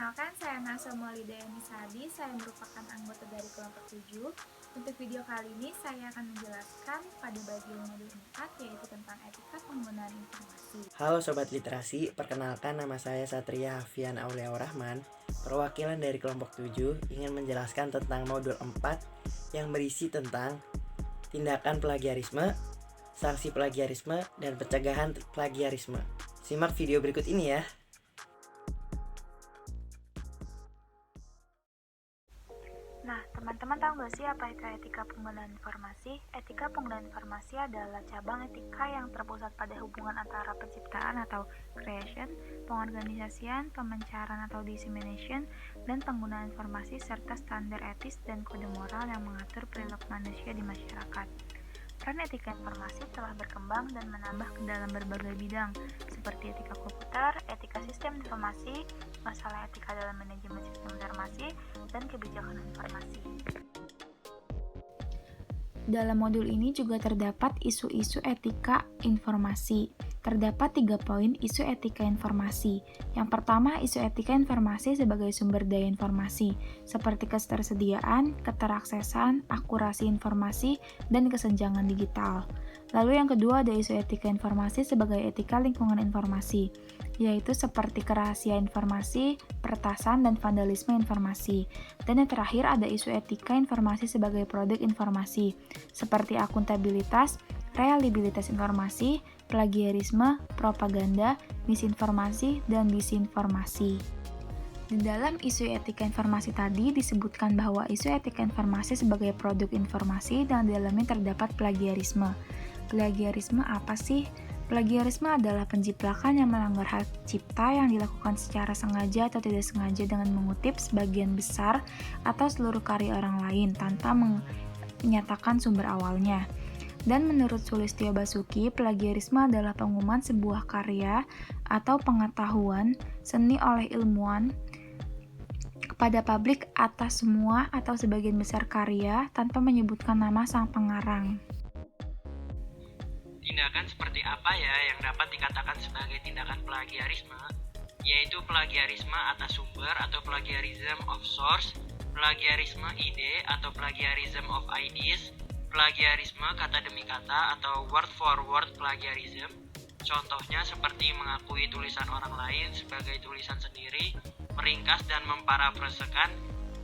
Perkenalkan, saya Nasya Maulida Yanisadi, saya merupakan anggota dari kelompok 7. Untuk video kali ini, saya akan menjelaskan pada bagian modul 4, yaitu tentang etika penggunaan informasi. Halo Sobat Literasi, perkenalkan nama saya Satria Hafian Auliaur Rahman, perwakilan dari kelompok 7, ingin menjelaskan tentang modul 4 yang berisi tentang tindakan plagiarisme, sanksi plagiarisme, dan pencegahan plagiarisme. Simak video berikut ini ya. Nah, teman-teman tahu nggak sih apa itu etika penggunaan informasi? Etika penggunaan informasi adalah cabang etika yang terpusat pada hubungan antara penciptaan atau creation, pengorganisasian, pemancaran atau dissemination, dan penggunaan informasi serta standar etis dan kode moral yang mengatur perilaku manusia di masyarakat. Peran etika informasi telah berkembang dan menambah ke dalam berbagai bidang, seperti etika komputer, etika sistem informasi, masalah etika dalam manajemen sistem informasi, dan kebijakan informasi. Dalam modul ini juga terdapat isu-isu etika informasi. Terdapat 3 poin isu etika informasi. Yang pertama, isu etika informasi sebagai sumber daya informasi, seperti ketersediaan, keteraksesan, akurasi informasi, dan kesenjangan digital. Lalu yang kedua ada isu etika informasi sebagai etika lingkungan informasi, yaitu seperti kerahasiaan informasi, peretasan, dan vandalisme informasi. Dan yang terakhir ada isu etika informasi sebagai produk informasi, seperti akuntabilitas, reliabilitas informasi, plagiarisme, propaganda, misinformasi, dan disinformasi. Di dalam isu etika informasi tadi disebutkan bahwa isu etika informasi sebagai produk informasi dan di dalamnya terdapat plagiarisme. Plagiarisme apa sih? Plagiarisme adalah penjiplakan yang melanggar hak cipta yang dilakukan secara sengaja atau tidak sengaja dengan mengutip sebagian besar atau seluruh karya orang lain tanpa menyatakan sumber awalnya. Dan menurut Sulistyo Basuki, plagiarisme adalah pengumuman sebuah karya atau pengetahuan seni oleh ilmuwan kepada publik atas semua atau sebagian besar karya tanpa menyebutkan nama sang pengarang. Tindakan seperti apa ya yang dapat dikatakan sebagai tindakan plagiarisme? Yaitu plagiarisme atas sumber atau plagiarism of source, plagiarisme ide atau plagiarism of ideas, plagiarisme kata demi kata atau word for word plagiarism. Contohnya seperti mengakui tulisan orang lain sebagai tulisan sendiri, meringkas dan memparafrasekan,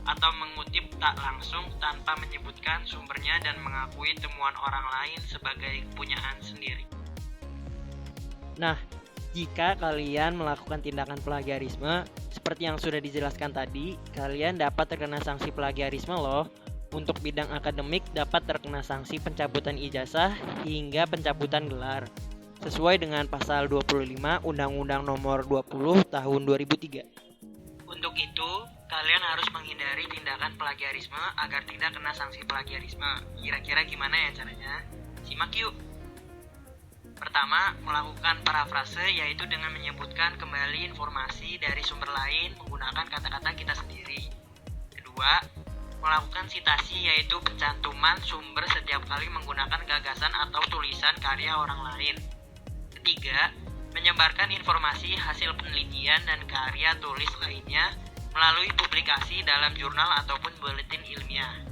atau mengutip tak langsung tanpa menyebutkan sumbernya dan mengakui temuan orang lain sebagai kepunyaan sendiri. Nah, jika kalian melakukan tindakan plagiarisme, seperti yang sudah dijelaskan tadi, kalian dapat terkena sanksi plagiarisme loh. Untuk bidang akademik dapat terkena sanksi pencabutan ijazah hingga pencabutan gelar, sesuai dengan pasal 25 Undang-Undang Nomor 20 Tahun 2003. Untuk itu, kalian harus menghindari tindakan plagiarisme agar tidak kena sanksi plagiarisme. Kira-kira gimana ya caranya? Simak yuk. Pertama, melakukan parafrase, yaitu dengan menyebutkan kembali informasi dari sumber lain menggunakan kata-kata kita sendiri. Kedua, melakukan sitasi, yaitu pencantuman sumber setiap kali menggunakan gagasan atau tulisan karya orang lain. Ketiga, menyebarkan informasi hasil penelitian dan karya tulis lainnya melalui publikasi dalam jurnal ataupun buletin ilmiah.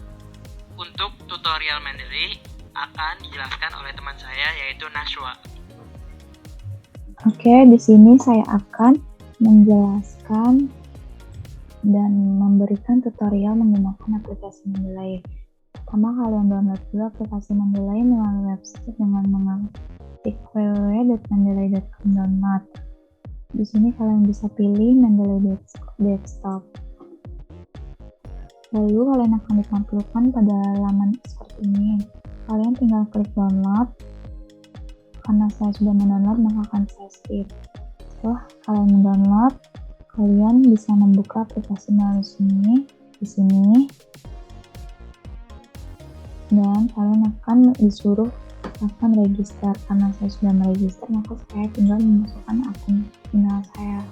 Untuk tutorial Mendeley akan dijelaskan oleh teman saya yaitu Nashwa. Oke, di sini saya akan menjelaskan dan memberikan tutorial menggunakan aplikasi Mendeley. Pertama, kalian download dulu aplikasi Mendeley melalui website dengan mengetik www.mendeley.com/download. Di sini kalian bisa pilih Mendeley Desktop. Lalu kalian akan ditampilkan pada laman seperti ini. Kalian tinggal klik download. Karena saya sudah mendownload, maka akan saya skip. Setelah kalian mendownload, kalian bisa membuka aplikasi melalui di sini, dan kalian akan disuruh register. Karena saya sudah meregister, maka saya tinggal memasukkan akun email saya.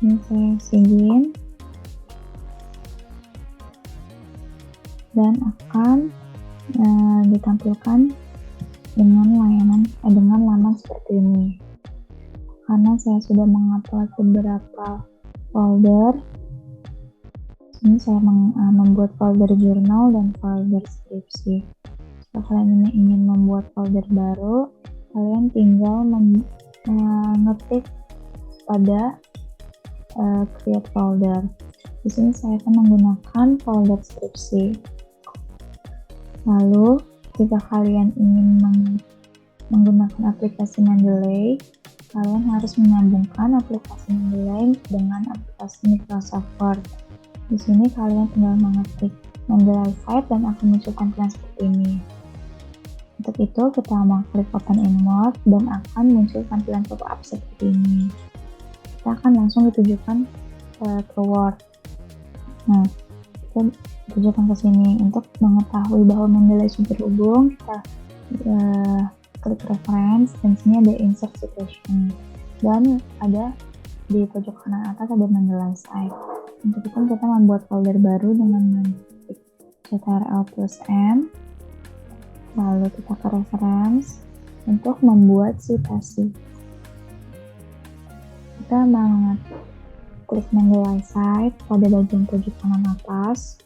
Ini saya sign dan akan ditampilkan dengan laman seperti ini. Karena saya sudah mengupload beberapa folder, ini saya membuat folder jurnal dan folder skripsi. Jika kalian ingin membuat folder baru, kalian tinggal mengetik pada create folder. Di sini saya akan menggunakan folder skripsi. Lalu, jika kalian ingin menggunakan aplikasi Mendeley, kalian harus menyambungkan aplikasi Mendeley dengan aplikasi Microsoft Word. Di sini kalian tinggal mengetik Mendeley site dan akan muncul tampilan seperti ini. Untuk itu, kita mengklik Open in Word dan akan muncul tampilan pop-up seperti ini. Kita akan langsung ditujukan ke Word. Nah, kita tujukan ke sini. Untuk mengetahui bahwa Mendeley sudah terhubung, kita klik reference dan sini ada insert citation dan ada di pojok kanan atas ada Mendeley site. Untuk itu kita membuat folder baru dengan mengetik ctrl+m, lalu kita ke reference untuk membuat citasi. Kita klik Mendeley site pada bagian pojok kanan atas.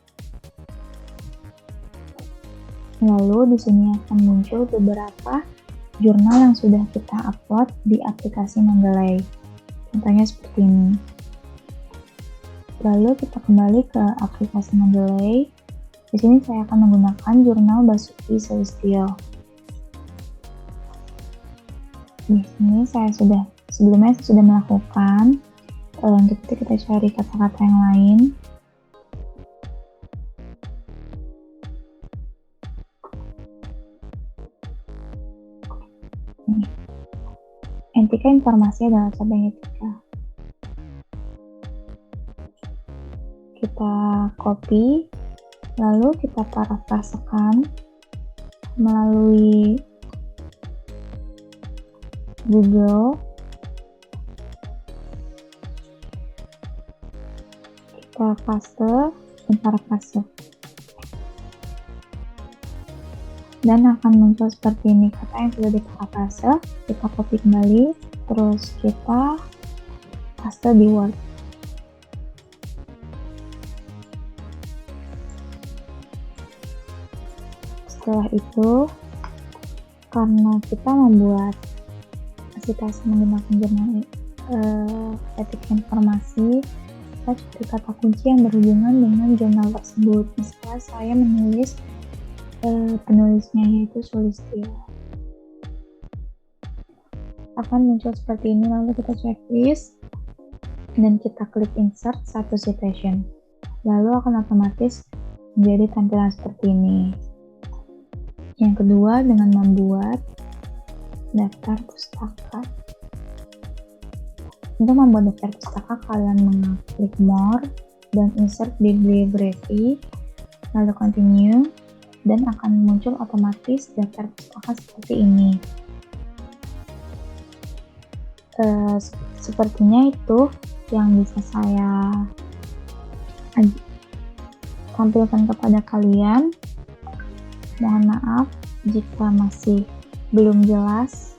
Lalu di sini akan muncul beberapa jurnal yang sudah kita upload di aplikasi Mendeley. Contohnya seperti ini. Lalu kita kembali ke aplikasi Mendeley. Di sini saya akan menggunakan jurnal Basuki Sulistyo. Di sini sebelumnya saya sudah melakukan. Untuk itu kita cari kata-kata yang lain. Etika informasi adalah cabang etika. Kita copy, lalu kita parafrasekan melalui Google. Kita paste dan parafrase. Dan akan muncul seperti ini kata yang sudah diparafrase, kita copy kembali, terus kita paste di Word. Setelah itu, karena kita membuat citasi menggunakan jurnal etika informasi, kita cari kata kunci yang berhubungan dengan jurnal tersebut. Misalnya saya menulis penulisnya yaitu Sulistyo. Akan muncul seperti ini, lalu kita checklist dan kita klik insert satu citation. Lalu akan otomatis menjadi tampilan seperti ini. Yang kedua, dengan membuat daftar pustaka. Untuk membuat daftar pustaka, kalian mengklik more dan insert bibliography, lalu continue, dan akan muncul otomatis daftar pustaka seperti ini. Sepertinya itu yang bisa saya tampilkan kepada kalian. Mohon maaf jika masih belum jelas.